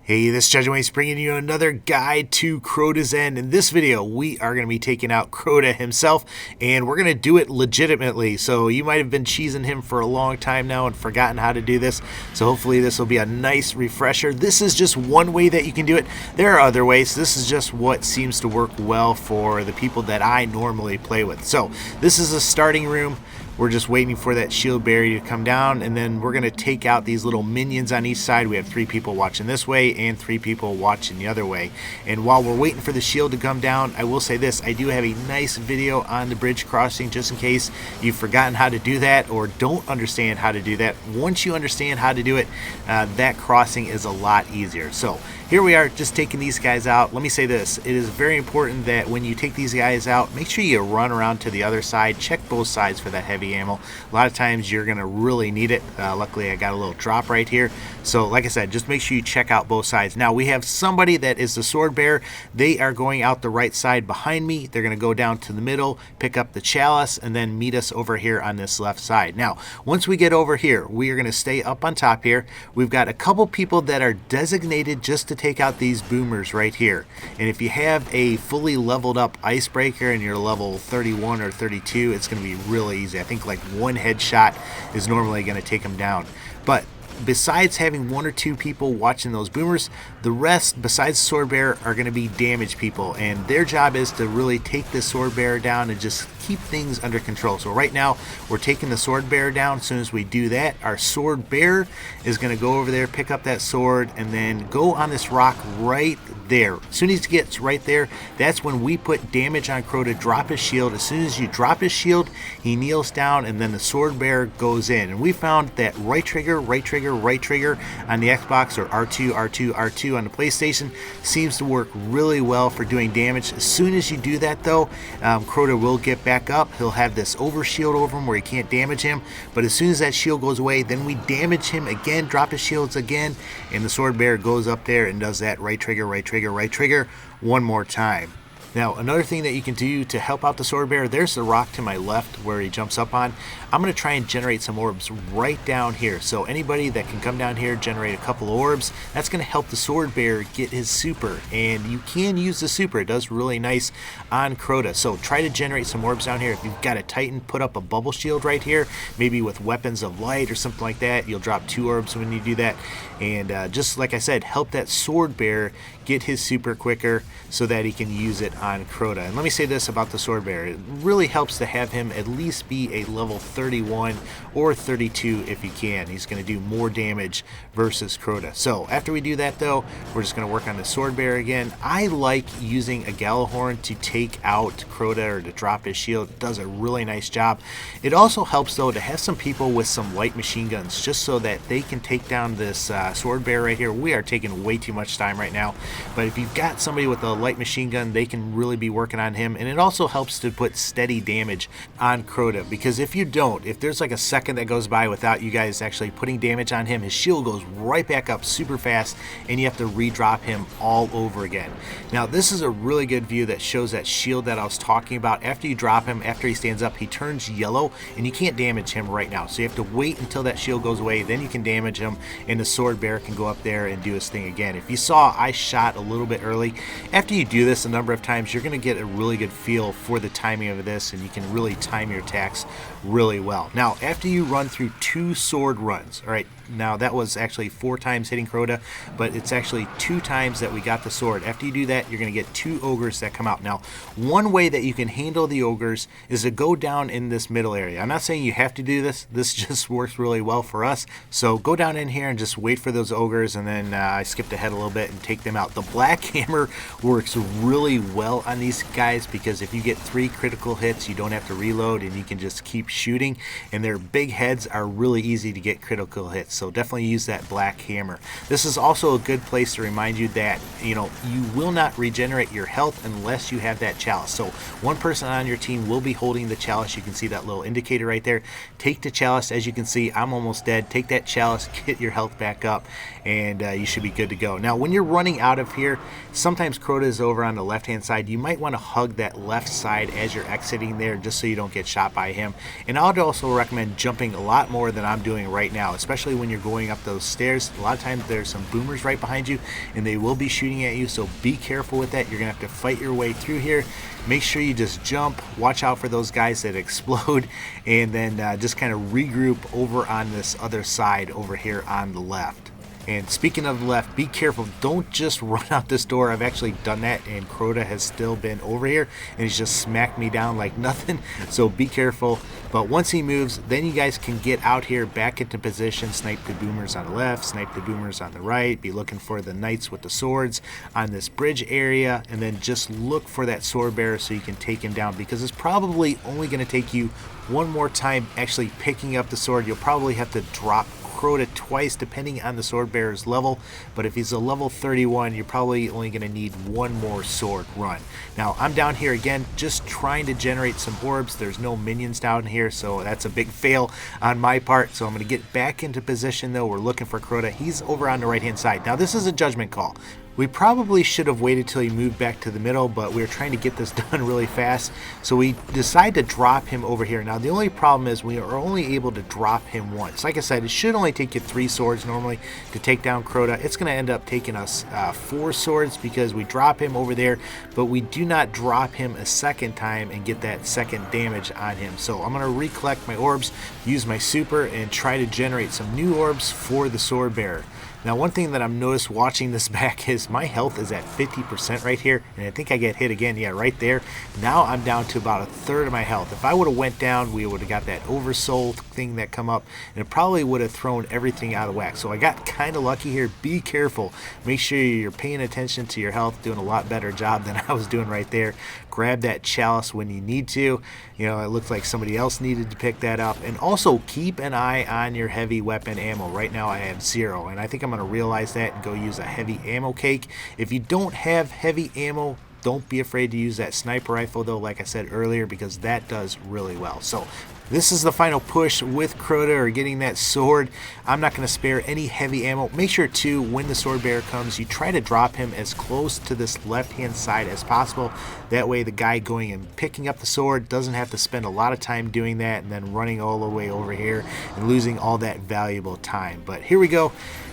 Hey, this is Judge Wayne bringing you another guide to Crota's End. In this video, we are going to be taking out Crota himself, and we're going to do it legitimately. So you might have been cheesing him for a long time now and forgotten how to do this. So hopefully this will be a nice refresher. This is just one way that you can do it. There are other ways. This is just what seems to work well for the people that I normally play with. So this is a starting room. We're just waiting for that shield barrier to come down, and then we're going to take out these little minions on each side. We have 3 people watching this way and 3 people watching the other way. And while we're waiting for the shield to come down, I will say this: I do have a nice video on the bridge crossing just in case you've forgotten how to do that or don't understand how to do that. Once you understand how to do it, that crossing is a lot easier. So here we are, just taking these guys out. Let me say this: it is very important that when you take these guys out, make sure you run around to the other side. Check both sides for that heavy ammo. A lot of times you're going to really need it. Luckily, I got a little drop right here. So like I said, just make sure you check out both sides. Now, we have somebody that is the sword bearer. They are going out the right side behind me. They're going to go down to the middle, pick up the chalice, and then meet us over here on this left side. Now, once we get over here, we are going to stay up on top here. We've got a couple people that are designated just to take out these boomers right here. And if you have a fully leveled up icebreaker and you're level 31 or 32, it's going to be really easy. I think like one headshot is normally going to take them down. But besides having 1 or 2 people watching those boomers, the rest besides sword bearer are going to be damage people, and their job is to really take the sword bearer down and just keep things under control. So right now we're taking the sword bearer down. As soon as we do that, our sword bearer is going to go over there, pick up that sword, and then go on this rock right there. As soon as he gets right there, that's when we put damage on Crota. Drop his shield. As soon as you drop his shield, he kneels down, and then the sword bearer goes in. And we found that right trigger on the Xbox, or R2, R2, R2 on the PlayStation, seems to work really well for doing damage. As soon as you do that though, Crota will get back up. He'll have this overshield over him where he can't damage him, but as soon as that shield goes away, then we damage him again, drop his shields again, and the sword bearer goes up there and does that right trigger one more time. Now, another thing that you can do to help out the sword bearer, there's the rock to my left where he jumps up on. I'm going to try and generate some orbs right down here. So anybody that can come down here, generate a couple of orbs, that's going to help the sword bearer get his super. And you can use the super. It does really nice on Crota. So try to generate some orbs down here. If you've got a Titan, put up a bubble shield right here, maybe with weapons of light or something like that. You'll drop 2 orbs when you do that. And just like I said, help that sword bearer get his super quicker so that he can use it on Crota. And let me say this about the sword bearer: it really helps to have him at least be a level 31 or 32 if you can. He's going to do more damage versus Crota. So after we do that though, we're just going to work on the sword bearer again. I like using a Gallahorn to take out Crota or to drop his shield. It does a really nice job. It also helps though to have some people with some light machine guns, just so that they can take down this sword bearer right here. We are taking way too much time right now, but if you've got somebody with a light machine gun, they can really be working on him. And it also helps to put steady damage on Crota, because if you don't, if there's like a second that goes by without you guys actually putting damage on him, his shield goes right back up super fast and you have to re-drop him all over again. Now, this is a really good view that shows that shield that I was talking about. After you drop him, after he stands up, he turns yellow and you can't damage him right now. So you have to wait until that shield goes away, then you can damage him and the sword bearer can go up there and do his thing again. If you saw, I shot a little bit early. After you do this a number of times, you're going to get a really good feel for the timing of this, and you can really time your attacks really well. Now, after you run through 2 sword runs, all right, now that was actually 4 times hitting Crota, but it's actually 2 times that we got the sword. After you do that, you're going to get 2 ogres that come out. Now, one way that you can handle the ogres is to go down in this middle area. I'm not saying you have to do this. This just works really well for us. So go down in here and just wait for those ogres, and then I skipped ahead a little bit and take them out. The black hammer works really well on these guys because if you get 3 critical hits, you don't have to reload and you can just keep shooting, and their big heads are really easy to get critical hits. So definitely use that black hammer. This is also a good place to remind you that, you know, you will not regenerate your health unless you have that chalice. So one person on your team will be holding the chalice. You can see that little indicator right there. Take the chalice. As you can see, I'm almost dead. Take that chalice, get your health back up, and you should be good to go. Now, when you're running out of here, sometimes Crota is over on the left hand side. You might want to hug that left side as you're exiting there, just so you don't get shot by him. And I would also recommend jumping a lot more than I'm doing right now, especially when when you're going up those stairs. A lot of times there's some boomers right behind you and they will be shooting at you, so be careful with that. You're gonna have to fight your way through here. Make sure you just jump, watch out for those guys that explode, and then just kind of regroup over on this other side over here on the left. And speaking of the left, be careful. Don't just run out this door. I've actually done that, and Crota has still been over here, and he's just smacked me down like nothing. So be careful. But once he moves, then you guys can get out here, back into position, snipe the boomers on the left, snipe the boomers on the right, be looking for the knights with the swords on this bridge area, and then just look for that sword bearer so you can take him down, because it's probably only going to take you one more time actually picking up the sword. You'll probably have to drop Crota twice depending on the sword bearer's level, but if he's a level 31, you're probably only going to need one more sword run. Now I'm down here again just trying to generate some orbs. There's no minions down here, so that's a big fail on my part. So I'm going to get back into position though. We're looking for Crota. He's over on the right hand side. Now this is a judgment call. We probably should have waited till he moved back to the middle, but we were trying to get this done really fast, so we decide to drop him over here. Now the only problem is we are only able to drop him once. Like I said, it should only take you 3 swords normally to take down Crota. It's going to end up taking us 4 swords because we drop him over there, but we do not drop him a second time and get that second damage on him. So I'm going to recollect my orbs, use my super, and try to generate some new orbs for the sword bearer. Now one thing that I've noticed watching this back is my health is at 50% right here, and I think I get hit again, yeah, right there. Now I'm down to about 1/3 of my health. If I would have went down, we would have got that oversoul thing that come up, and it probably would have thrown everything out of whack. So I got kind of lucky here. Be careful. Make sure you're paying attention to your health, doing a lot better job than I was doing right there. Grab that chalice when you need to. You know, it looks like somebody else needed to pick that up. And also keep an eye on your heavy weapon ammo. Right now I have 0, and I think I'm going to realize that and go use a heavy ammo cake. If you don't have heavy ammo, don't be afraid to use that sniper rifle though, like I said earlier, because that does really well. So this is the final push with Crota, or getting that sword. I'm not going to spare any heavy ammo. Make sure too, when the sword bearer comes, you try to drop him as close to this left hand side as possible. That way the guy going and picking up the sword doesn't have to spend a lot of time doing that and then running all the way over here and losing all that valuable time. But here we go.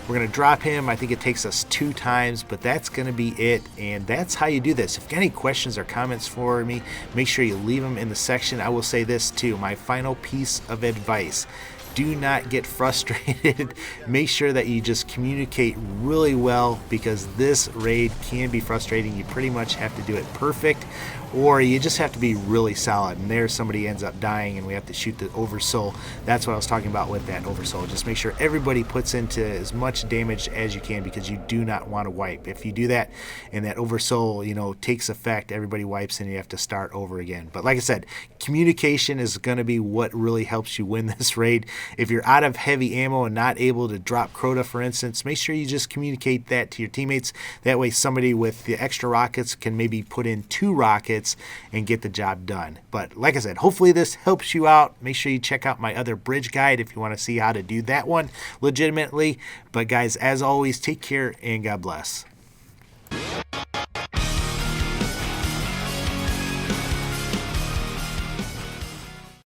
We're going to drop him. I think it takes us 2 times, but that's going to be it, and that's how you do this. If you got any questions or comments for me, make sure you leave them in the section. I will say this too, my final piece of advice: do not get frustrated. Make sure that you just communicate really well, because this raid can be frustrating. You pretty much have to do it perfect, or you just have to be really solid, and there somebody ends up dying and we have to shoot the oversoul. That's what I was talking about with that oversoul. Just make sure everybody puts into as much damage as you can, because you do not want to wipe. If you do that and that oversoul, you know, takes effect, everybody wipes and you have to start over again. But like I said, communication is going to be what really helps you win this raid. If you're out of heavy ammo and not able to drop Crota, for instance, make sure you just communicate that to your teammates. That way somebody with the extra rockets can maybe put in 2 rockets and get the job done. But like I said, hopefully this helps you out. Make sure you check out my other bridge guide if you want to see how to do that one legitimately. But guys, as always, take care and God bless.